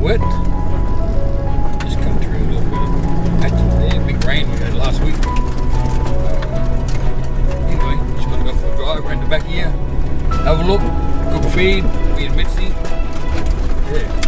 wet. Just come through a little bit. Actually, the big rain we had last week. Anyway, just gonna go for a drive around the back here. Have a look, cook a feed, me and Mitzi. Yeah.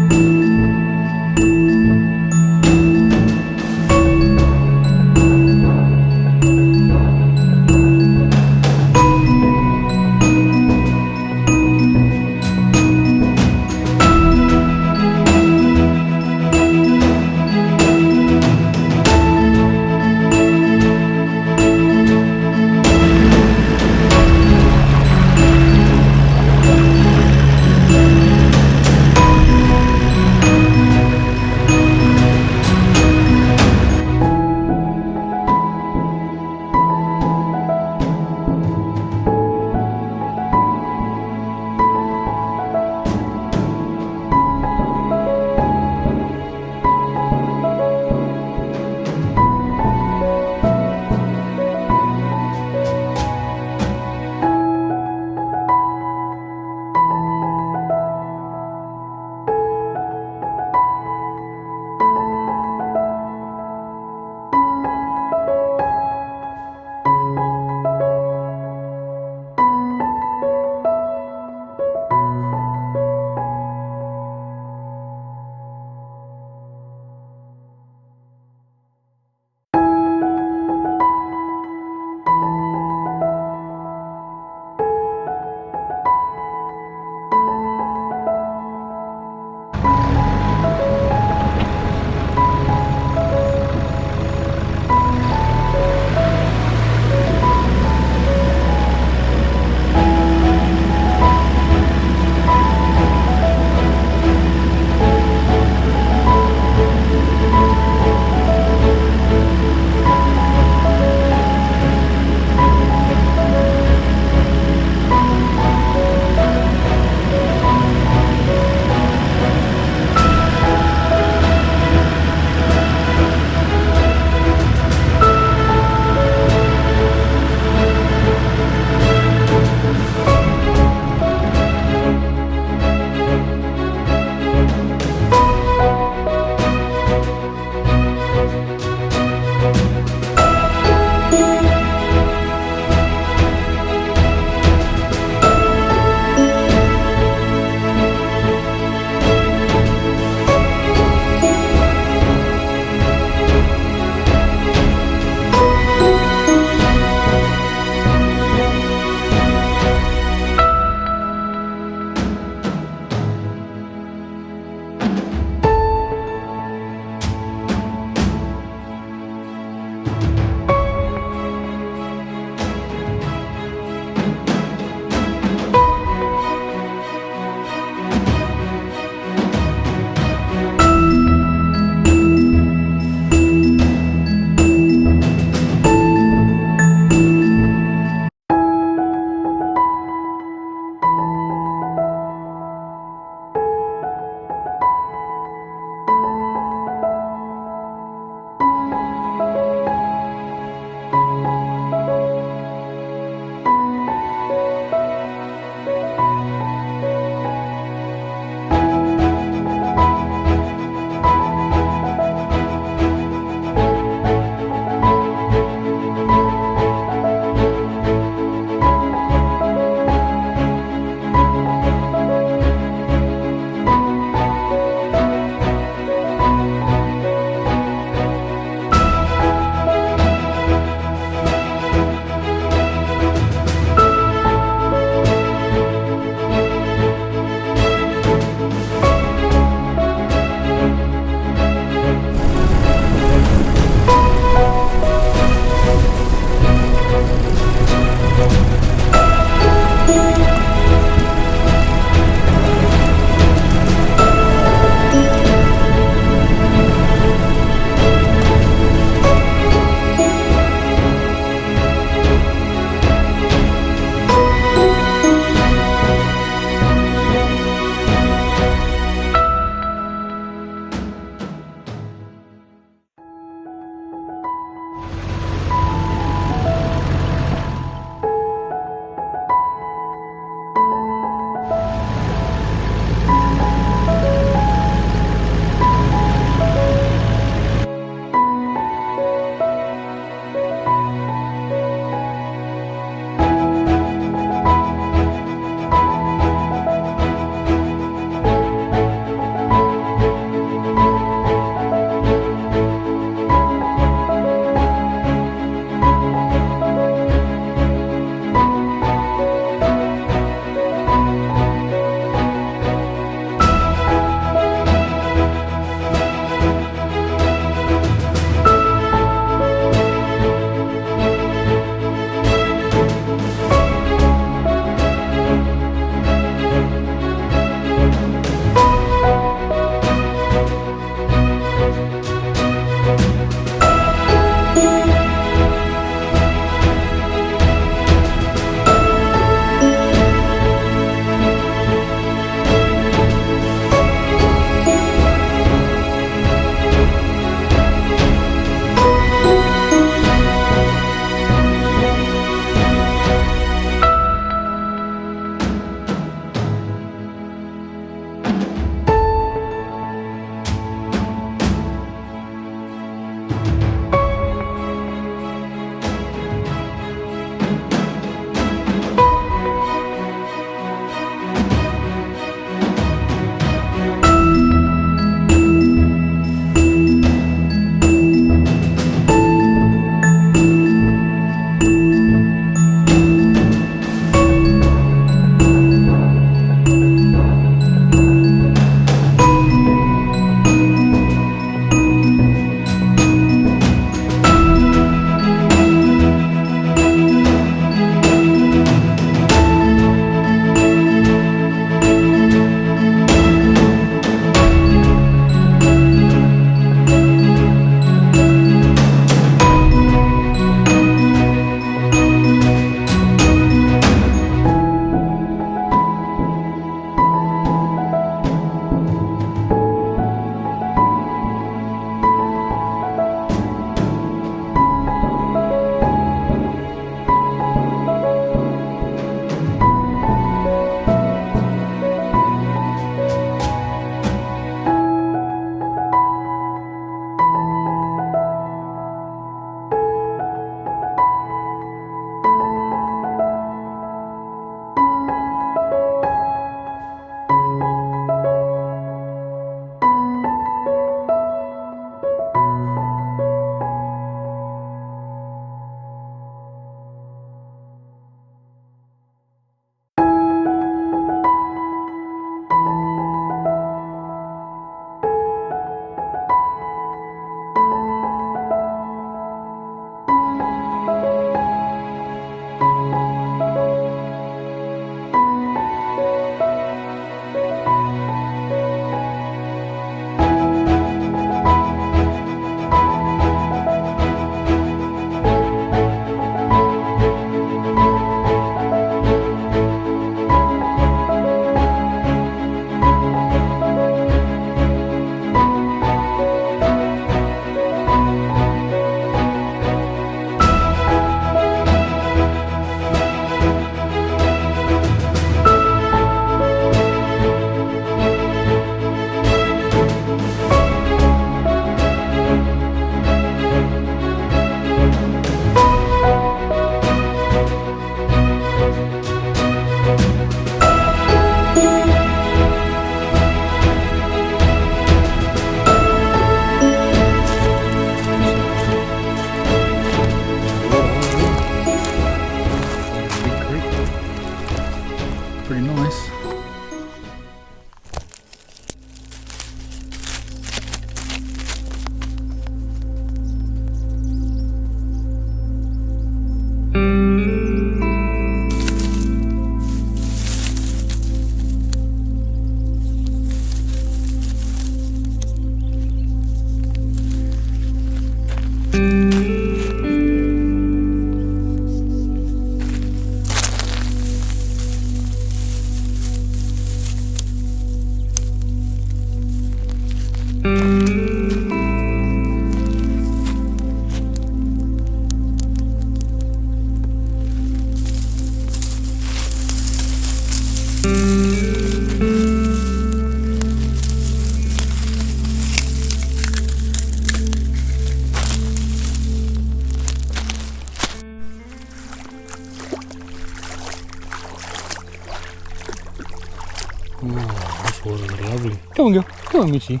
Oh, this water is lovely. Come on, girl. Come on, Mitchie.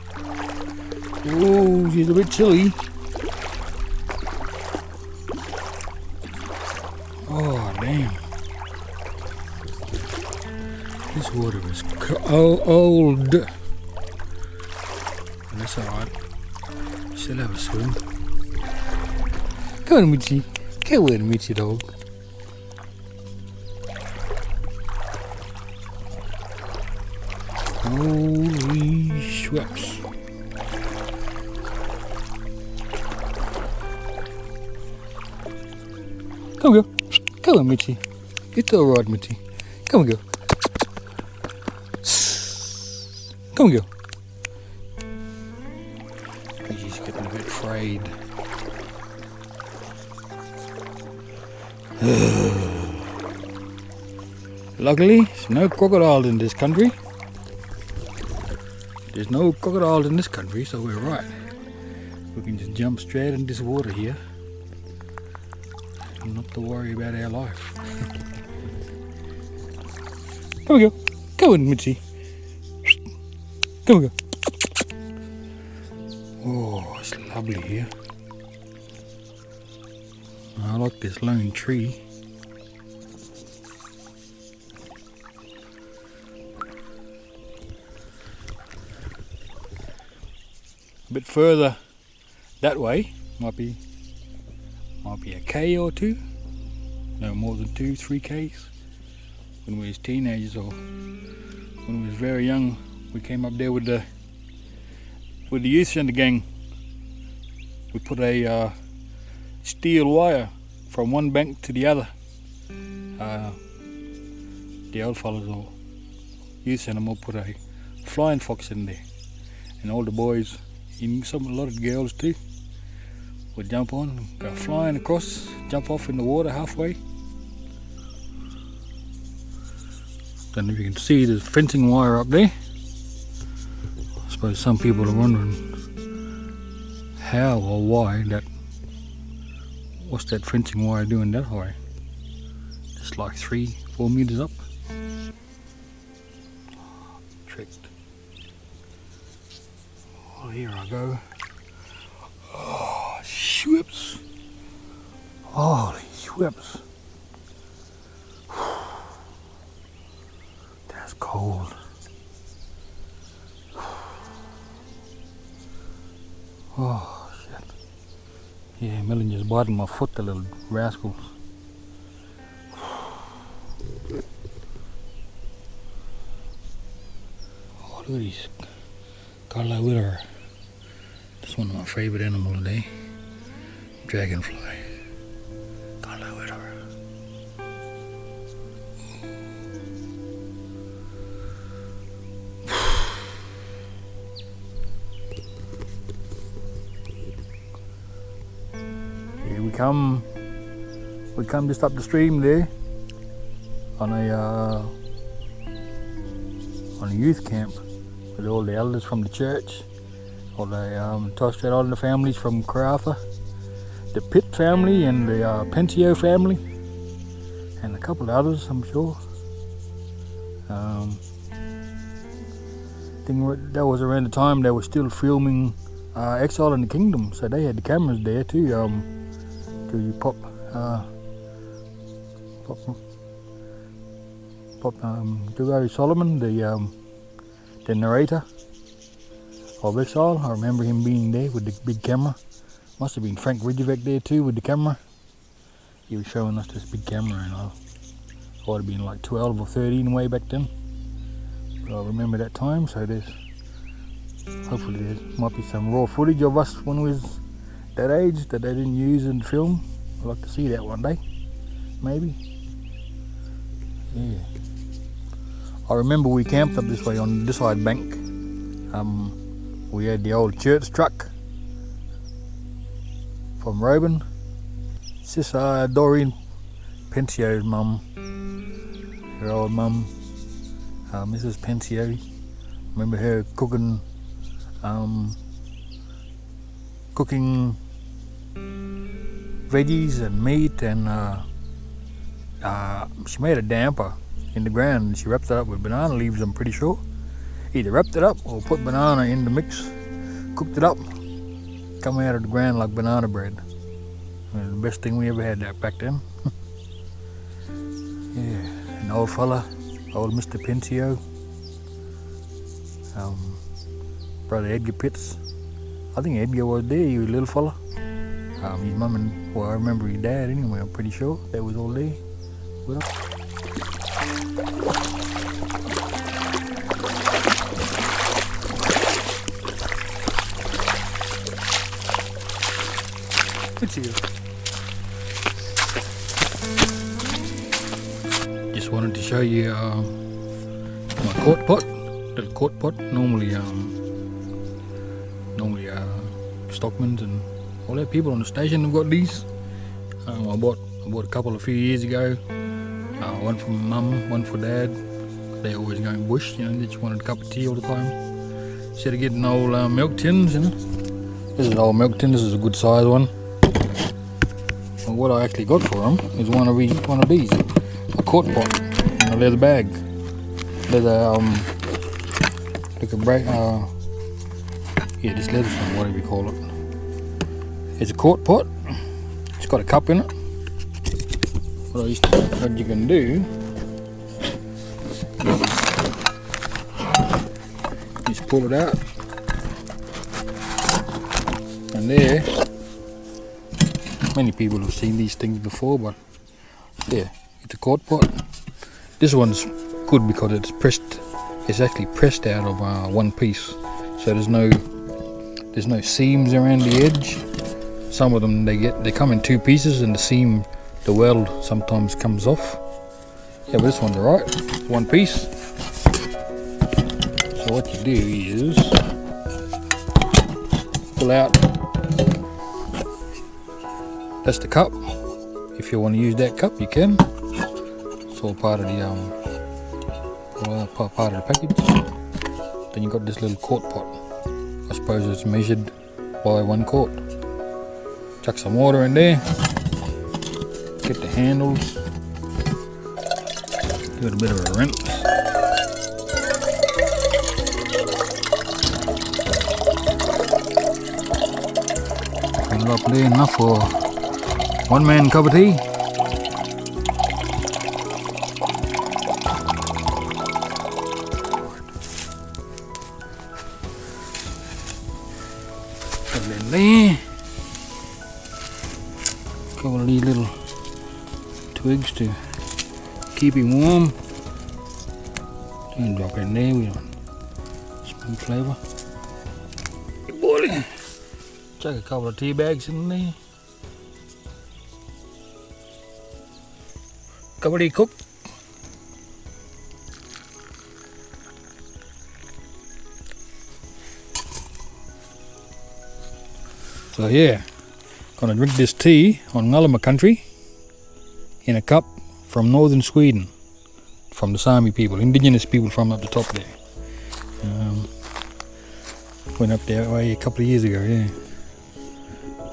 Oh, she's a bit chilly. Oh, damn. This water is old. That's alright. She'll have a swim. Come on, Mitchie. Come on, Mitchie dog. Holy schweppes. Come on, girl. Come on, Mitchie. It's alright, Mitchie. Come on, girl. Come on, girl. She's getting a bit frayed. Luckily, there's no crocodile in this country. There's no crocodile in this country, so we're right. We can just jump straight in this water here. And not to worry about our life. Come on, girl. Come on, Mitchie. Come on, girl. Oh, it's lovely here. I like this lone tree. A bit further that way might be a K or two. No more than 2-3 Ks. When we was teenagers or when we was very young, we came up there with the youth centre gang. We put a steel wire from one bank to the other. The old fellas or youth centre will put a flying fox in there, and all the boys, a lot of girls too, would jump on, go flying across, jump off in the water halfway. Then if you can see the fencing wire up there, I suppose some people are wondering how or why what's that fencing wire doing that high? It's like 3-4 meters up. Tricked. Well, here I go. Oh, whips. Holy whips. That's cold. Oh, shit. Yeah, Millen just biting my foot, the little rascals. Oh, look at these Ngarluma. That's one of my favorite animals today. Dragonfly. Ngarluma. Here we come just up the stream there on a youth camp with all the elders from the church, all the Torres Strait Islander families from Karratha, the Pitt family and the Pensio family, and a couple of others, I'm sure. I think that was around the time they were still filming Exile in the Kingdom, so they had the cameras there too. To pop Dugari Solomon, the narrator of Exile. I remember him being there with the big camera. Must have been Frank Ridgevec there too with the camera. He was showing us this big camera, and I would have been like 12 or 13 way back then. But I remember that time, so hopefully there might be some raw footage of us when we was that age that they didn't use in film. I'd like to see that one day, maybe. Yeah. I remember we camped up this way on this side bank. We had the old church truck from Robin. This is Doreen Pensio's mum, her old mum, Mrs. Pensio. Remember her cooking veggies and meat, and she made a damper in the ground and she wrapped it up with banana leaves, I'm pretty sure, Either wrapped it up or put banana in the mix, cooked it up, come out of the ground like banana bread. And the best thing we ever had that back then. Yeah, an old fella, old Mr. Pincio, brother Edgar Pitts. I think Edgar was there, he was a little fella. His mum and, well, I remember his dad anyway, I'm pretty sure. That was all there with us. It's you. Just wanted to show you my quart pot, little quart pot. Normally stockmans and all that people on the station have got these. I bought a couple a few years ago. One for mum, one for dad. They always going bush, you know. They just wanted a cup of tea all the time. Instead of getting old milk tins, you know. This is an old milk tin. This is a good size one. And what I actually got for them is one of these, a quart pot in a leather bag, leather yeah, this leather thing, whatever you call it. It's a quart pot. It's got a cup in it. What you can do, just pull it out, and there. Many people have seen these things before, but yeah, it's a quart pot. This one's good because it's pressed. It's actually pressed out of one piece, so there's no seams around the edge. Some of them they come in two pieces, and the weld sometimes comes off. Yeah, but this one's alright, one piece. So what you do is pull out. That's the cup. If you want to use that cup, you can. It's all part of the part of the package. Then you got this little quart pot. I suppose it's measured by 1 quart. Chuck some water in there. Get the handles. Give it a bit of a rinse. Fill it up there enough for one man cup of tea. Put it in there. Couple of these little twigs to keep him warm. And drop it in there with smooth flavour. Boiling. Chuck a couple of tea bags in there. Already cooked. So yeah, gonna drink this tea on Ngarluma country in a cup from northern Sweden, from the Sami people, indigenous people from up the top there. Went up there way a couple of years ago. Yeah,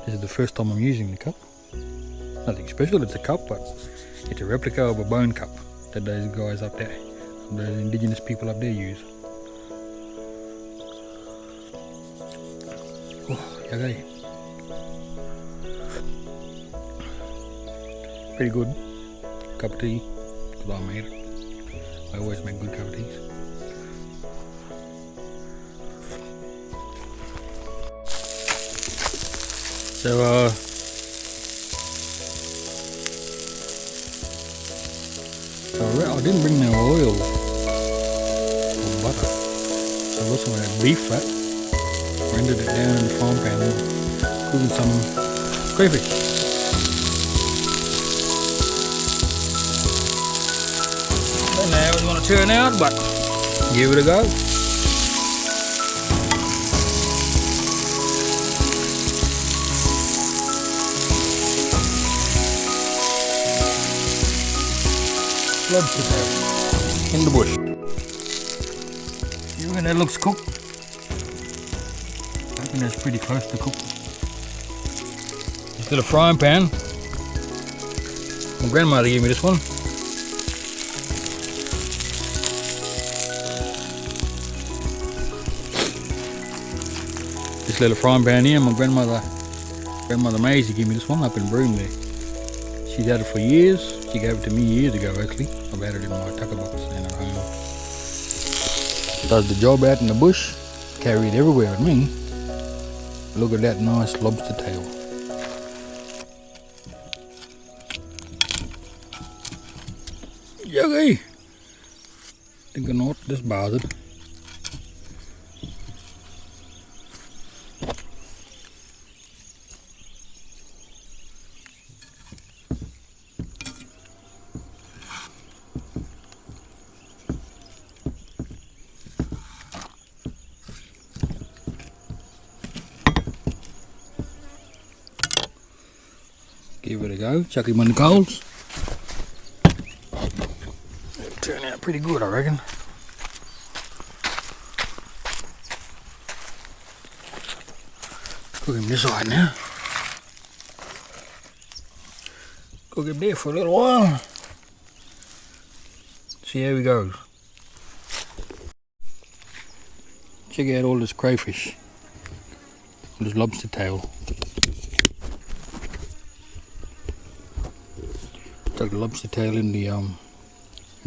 this is the first time I'm using the cup. Nothing special, it's a cup, but it's a replica of a bone cup that those guys up there, the indigenous people up there use. Oh, okay. Pretty good cup of tea, because I made it. I always make good cup of teas. So I didn't bring no oil or butter, so I got some of that beef fat, rendered it down in the frying pan, cooking some crayfish. Don't know how it's going to turn out, but give it a go. Lobster tail in the bush. You reckon that looks cooked? I think that's pretty close to cooked. This little frying pan. My grandmother gave me this one. This little frying pan here, my grandmother Maisie gave me this one up in Broome there. She's had it for years. She gave it to me years ago actually. I've had it in my tucker box in her home. Does the job out in the bush. Carry it everywhere with me. Look at that nice lobster tail. Yucky! Think I'm not this bothered. Give it a go, chuck him on the coals. It'll turn out pretty good, I reckon. Cook him this side now. Cook him there for a little while. See how he goes. Check out all this crayfish. All this lobster tail. Tuck the lobster tail in the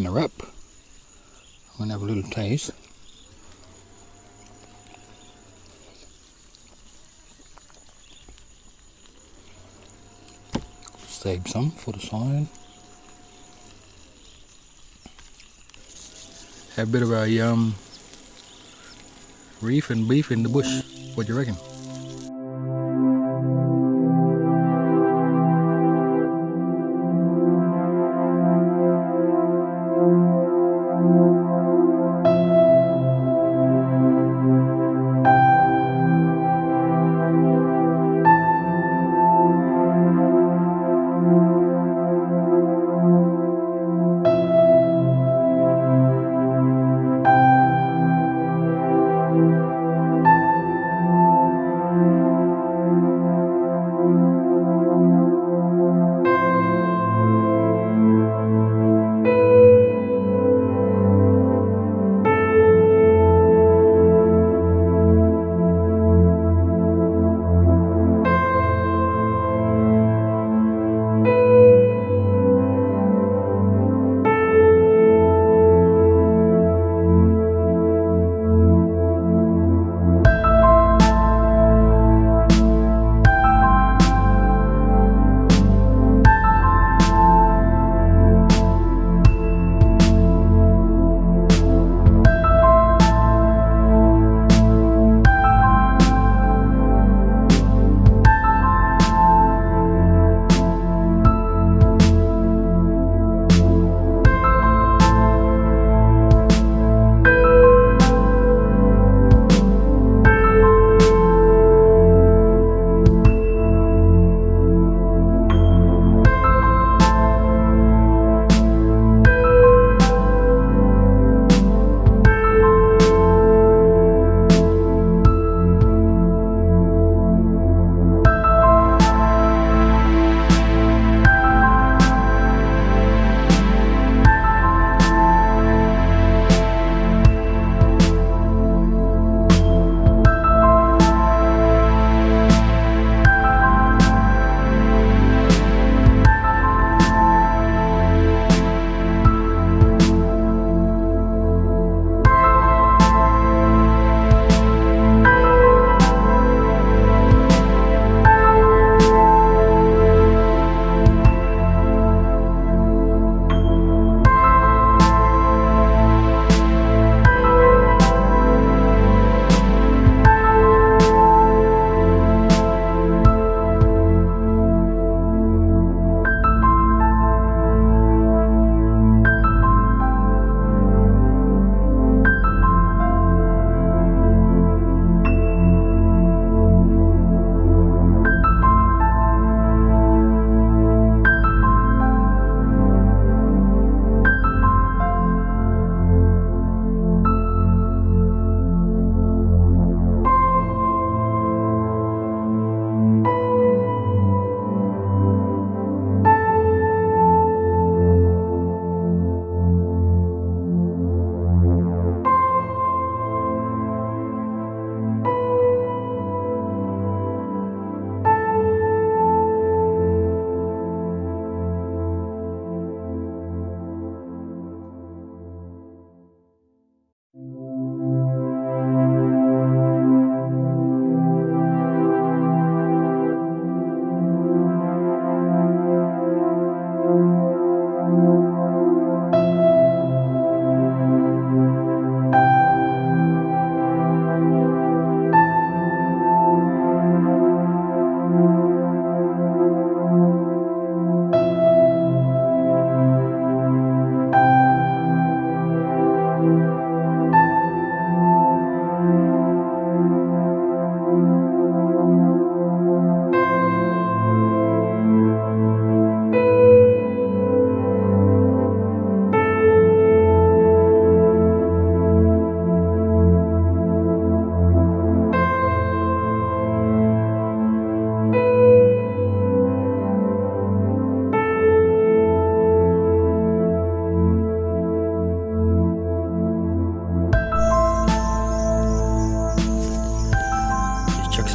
wrap. I'm gonna have a little taste. Save some for the side. Have a bit of a reef and beef in the bush. What do you reckon?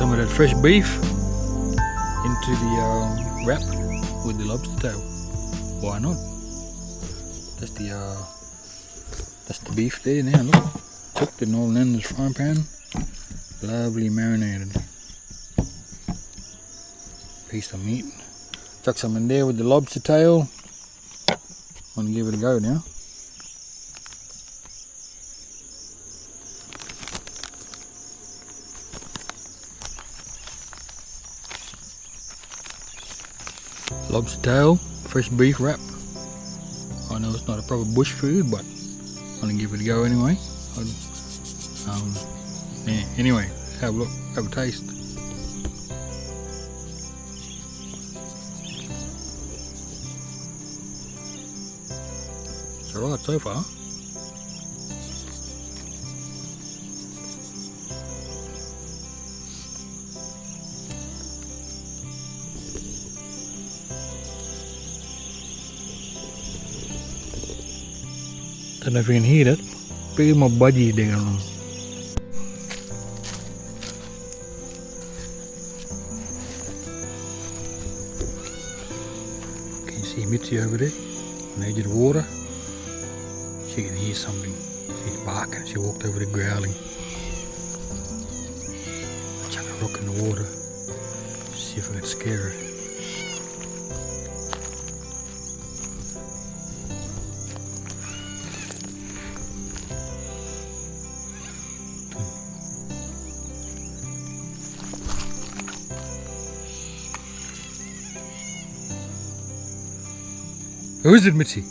some of that fresh beef into the wrap with the lobster tail. Why not? That's the beef there now. Look, cooked and all in this frying pan, lovely marinated. Piece of meat. Chuck some in there with the lobster tail. I'm gonna give it a go now. Lobster tail, fresh beef wrap. I know it's not a proper bush food, but I'm gonna give it a go anyway. Yeah, anyway, have a look, have a taste. It's alright so far. Don't know if you can hear that. Big my budgie digging on. Can you see Mitzi over there on the edge of the water? She can hear something. She's barking. She walked over there growling. Chuck a rock in the water. See if I can scare her. Who is it, Mitzi?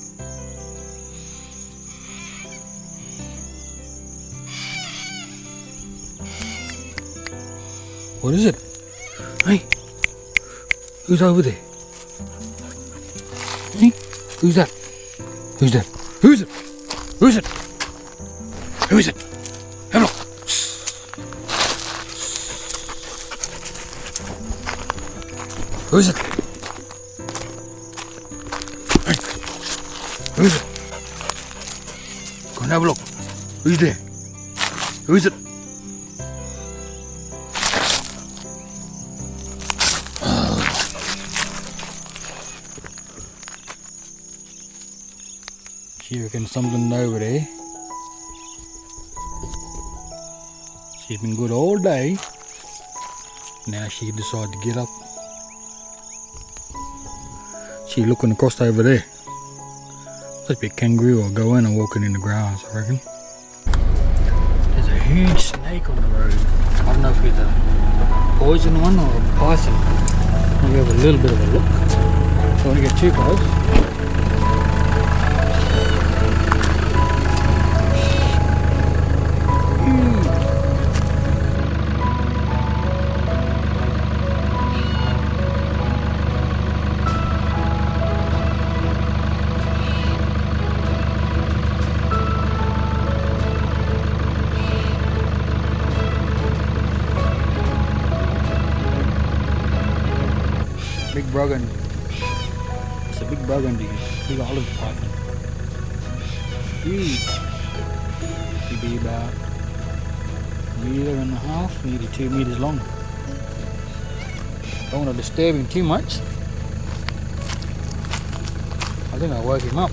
What is it? Hey, who's over there? Hey, who's that? Who's that? Who's it? Who's it? Who is it? Have a look. Who is it? Hey, who is it? Go and have a look. Who's there? Who is it? She reckons something over there. She's been good all day. Now she decided to get up. She's looking across over there. Must be a kangaroo or go in and walking in the grass, I reckon. There's a huge snake on the road. I don't know if it's a poison one or a python. Maybe have a little bit of a look. Don't want to get too close. Big Burgundy. It's a big Burgundy, big olive python. Huge. He'd be about 1.5 meters, nearly 2 meters long. Don't want to disturb him too much. I think I'll woke him up.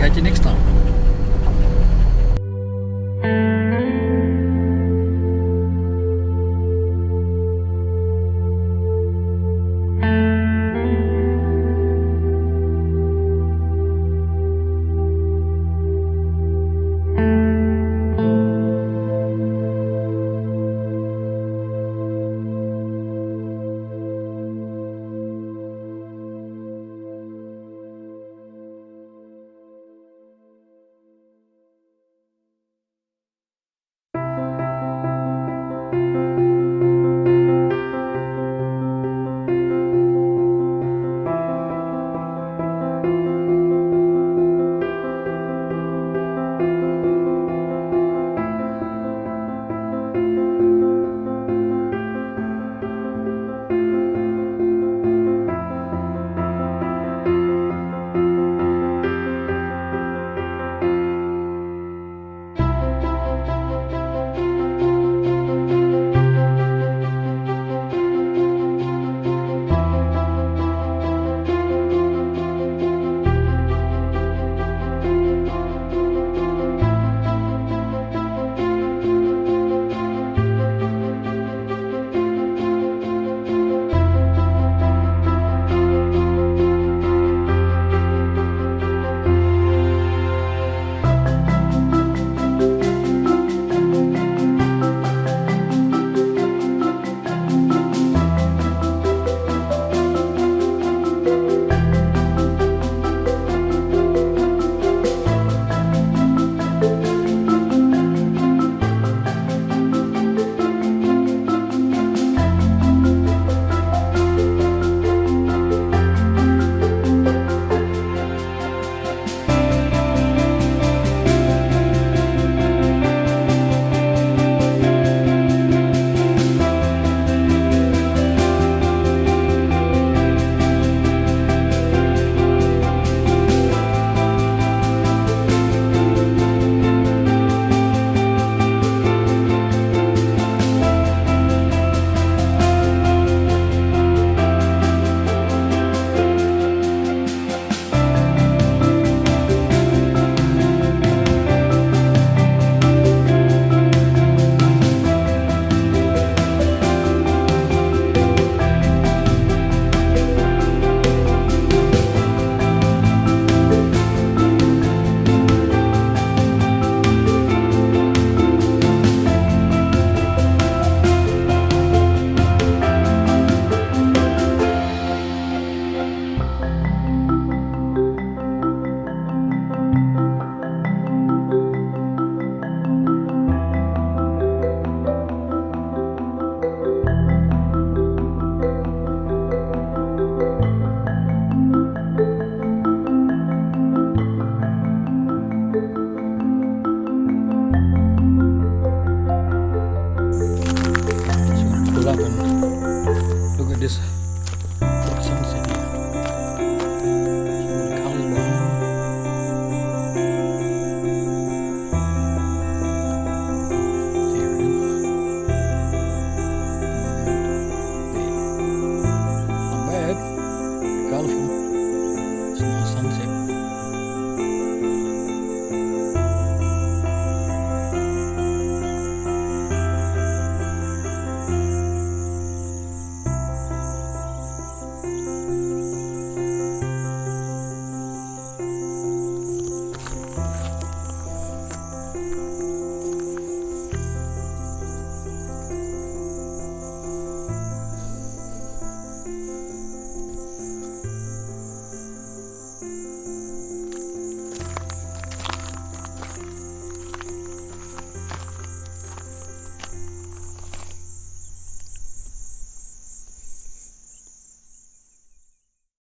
catch you next time.